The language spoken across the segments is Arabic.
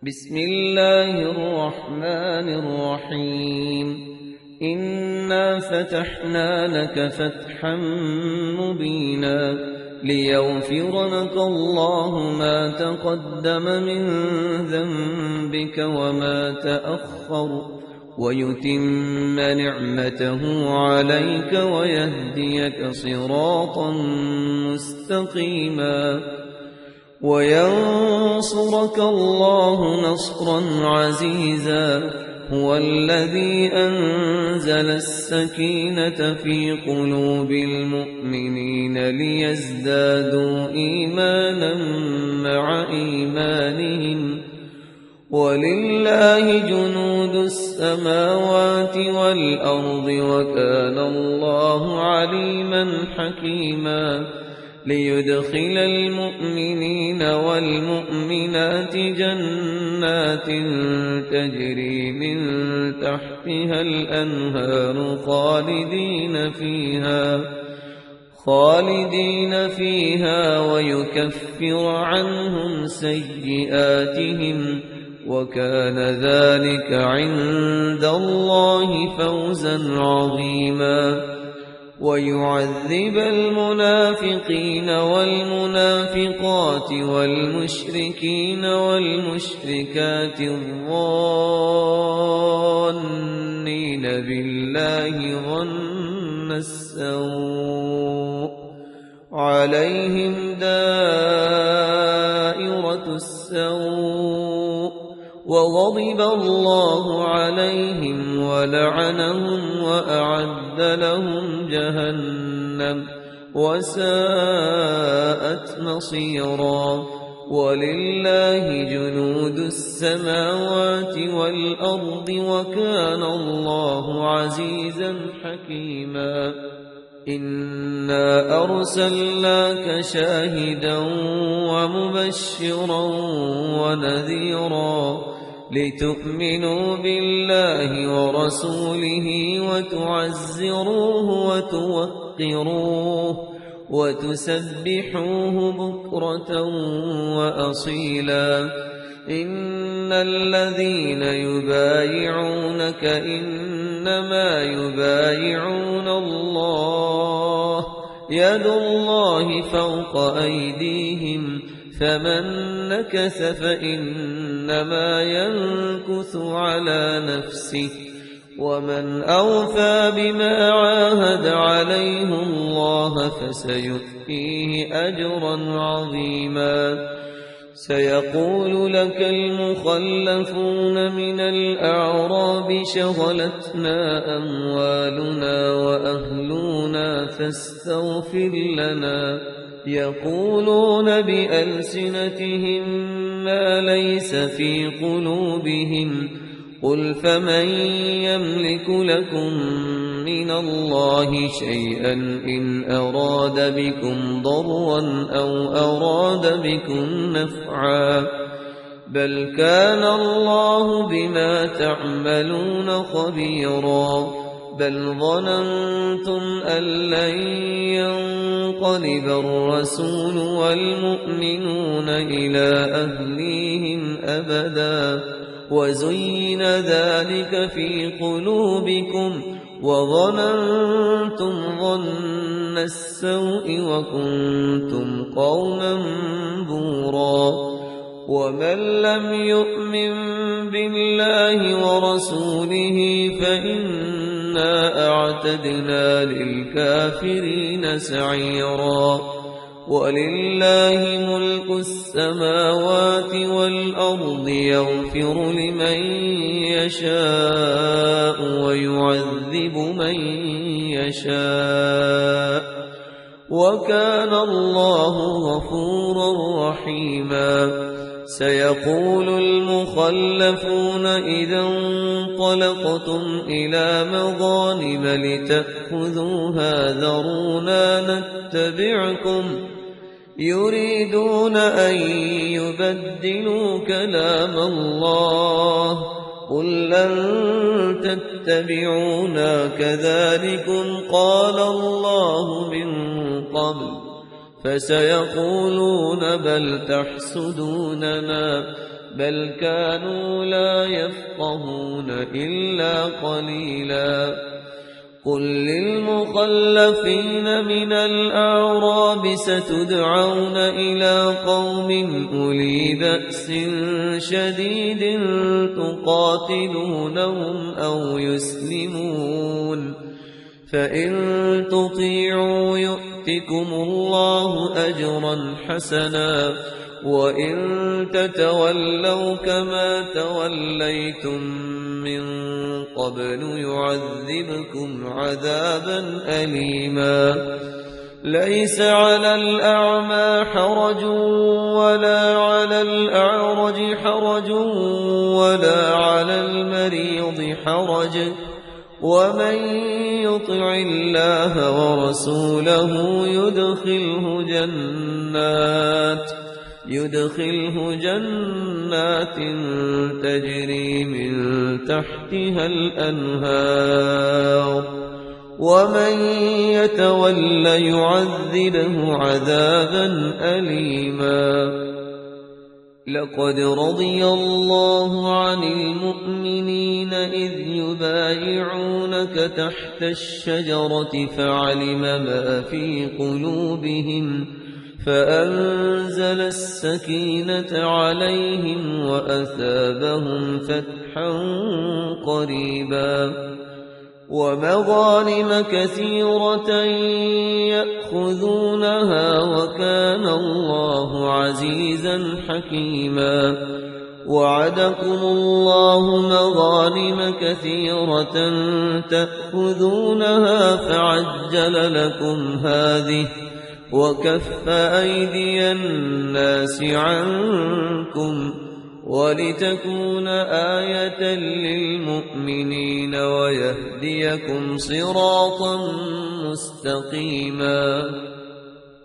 بسم الله الرحمن الرحيم إنا فتحنا لك فتحا مبينا ليغفر لك الله ما تقدم من ذنبك وما تأخر ويتم نعمته عليك ويهديك صراطا مستقيما وينصرك الله نصرا عزيزا هو الذي أنزل السكينة في قلوب المؤمنين ليزدادوا إيمانا مع إيمانهم ولله جنود السماوات والأرض وكان الله عليما حكيما ليدخل المؤمنين والمؤمنات جنات تجري من تحتها الأنهار خالدين فيها ويكفر عنهم سيئاتهم وكان ذلك عند الله فوزا عظيما ويعذب المنافقين والمنافقات والمشركين والمشركات الظانين بالله ظن السوء عليهم دائرة السوء وغضب الله عليهم ولعنهم وأعد لهم جهنم وساءت مصيرا ولله جنود السماوات والأرض وكان الله عزيزا حكيما إنا أرسلناك شاهدا ومبشرا ونذيرا لتؤمنوا بالله ورسوله وتعزروه وتوقروه وتسبحوه بكرة وأصيلا إن الذين يبايعونك إنما يبايعون الله يد الله فوق أيديهم فمن نكث فإنما ينكث على نفسه ومن أوفى بما عاهد عليه الله فسيؤتيه أجرا عظيما سيقول لك المخلفون من الأعراب شغلتنا أموالنا وأهلنا فاستغفر لنا يقولون بألسنتهم ما ليس في قلوبهم قل فمن يملك لكم من الله شيئا إن أراد بكم ضرا أو أراد بكم نفعا بل كان الله بما تعملون خبيرا بل ظننتم أن لن ينقلب الرسول والمؤمنون إلى أهليهم أبدا وزين ذلك في قلوبكم وظننتم ظن السوء وكنتم قوما بورا ومن لم يؤمن بالله ورسوله فإنا أعتدنا للكافرين سعيرا ولله ملك السماوات والأرض يغفر لمن يشاء ويعذب من يشاء وكان الله غفورا رحيما سيقول المخلفون إذا انطلقتم إلى مغانم لتأخذوها ذرونا نتبعكم يريدون أن يبدلوا كلام الله قل لن تتبعونا كذلكم قال الله من قبل فسيقولون بل تحسدوننا بل كانوا لا يفقهون إلا قليلا قل للمخلفين من الأعراب ستدعون إلى قوم أولي بأس شديد تقاتلونهم أو يسلمون فإن تطيعوا يؤتكم الله أجرا حسنا وإن تتولوا كما توليتم من قبل يعذبكم عذابا أليما ليس على الأعمى حرج ولا على الأعرج حرج ولا على المريض حرج ومن يطع الله ورسوله يدخله جنات تجري من تحتها الأنهار ومن يتول يعذبه عذابا أليما لقد رضي الله عن المؤمنين إذ يبايعونك تحت الشجرة فعلم ما في قلوبهم فأنزل السكينة عليهم وأثابهم فتحا قريبا ومغانم كثيرة يأخذونها وكان الله عزيزا حكيما وعدكم الله مغانم كثيرة تأخذونها فعجل لكم هذه وكف أيدي الناس عنكم ولتكون آية للمؤمنين ويهديكم صراطا مستقيما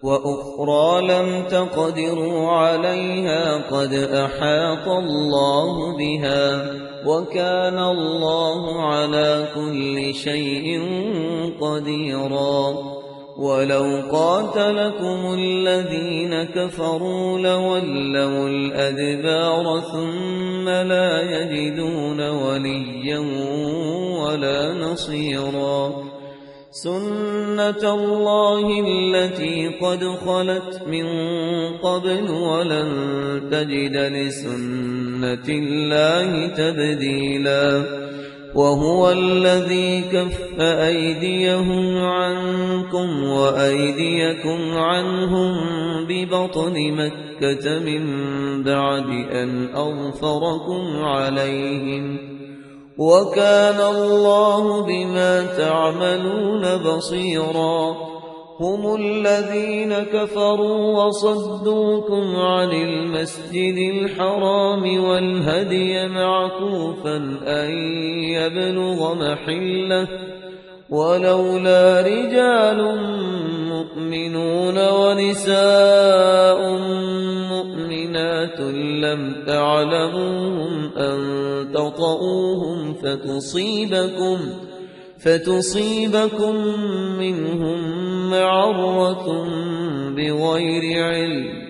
وأخرى لم تقدروا عليها قد أحاط الله بها وكان الله على كل شيء قديرا ولو قاتلكم الذين كفروا لولوا الأدبار ثم لا يجدون وليا ولا نصيرا سنة الله التي قد خلت من قبل ولن تجد لسنة الله تبديلا وهو الذي كف أيديهم عنكم وأيديكم عنهم ببطن مكة من بعد أن أظفركم عليهم وكان الله بما تعملون بصيرا هم الذين كفروا وصدوكم عن المسجد الحرام والهدي معكوفا أن يبلغ محله ولولا رجال مؤمنون ونساء مؤمنات لم تعلموهم أن تطؤوهم فتصيبكم منهم معرة بغير علم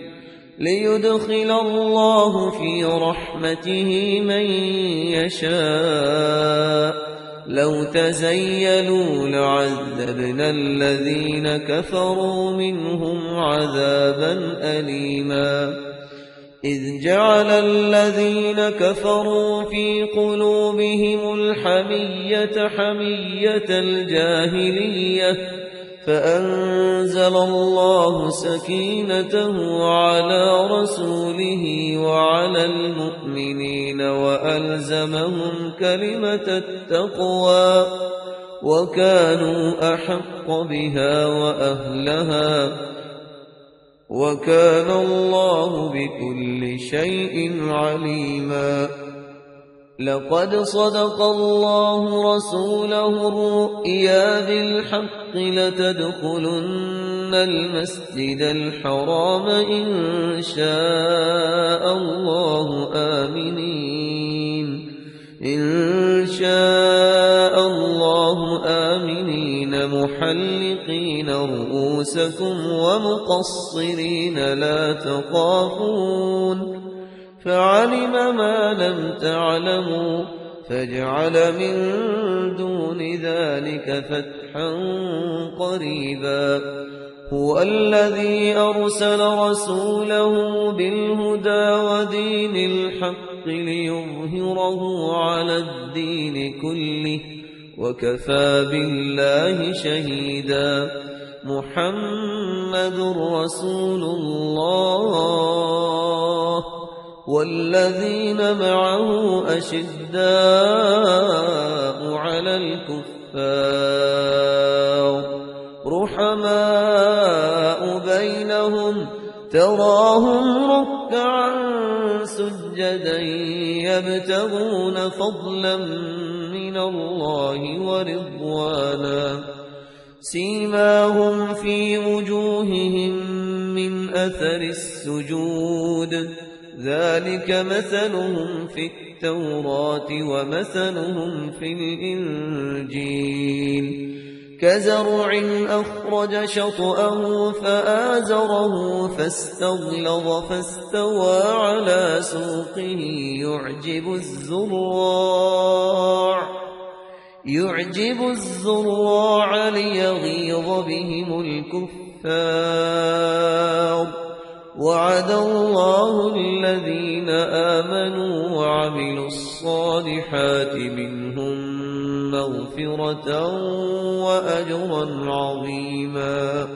ليدخل الله في رحمته من يشاء لو تزيلوا لعذبنا الذين كفروا منهم عذابا أليما إذ جعل الذين كفروا في قلوبهم الحمية حمية الجاهلية فأنزل الله سكينته على رسوله وعلى المؤمنين وألزمهم كلمة التقوى وكانوا أحق بها وأهلها وكان الله بكل شيء عليما لقد صدق الله رسوله الرؤيا بالحق لتدخلن المسجد الحرام إن شاء الله آمنين محلقين رؤوسكم ومقصرين لا تخافون فعلم ما لم تعلموا فاجعل من دون ذلك فتحا قريبا هو الذي أرسل رسوله بالهدى ودين الحق ليظهره على الدين كله وكفى بالله شهيدا محمد رسول الله والذين معه أشداء على الكفار رحماء بينهم تراهم ركعا سجدا يبتغون فضلا من الله ورضوانا سيماهم في وجوههم من أثر السجود ذلك مثلهم في التوراة ومثلهم في الإنجيل كزرع أخرج شطأه فآزره فاستغلظ فاستوى على سوقه يعجب الزراع ليغيظ بهم الكفار وعد الله الذين آمنوا وعملوا الصالحات منهم مغفرة وأجرا عظيما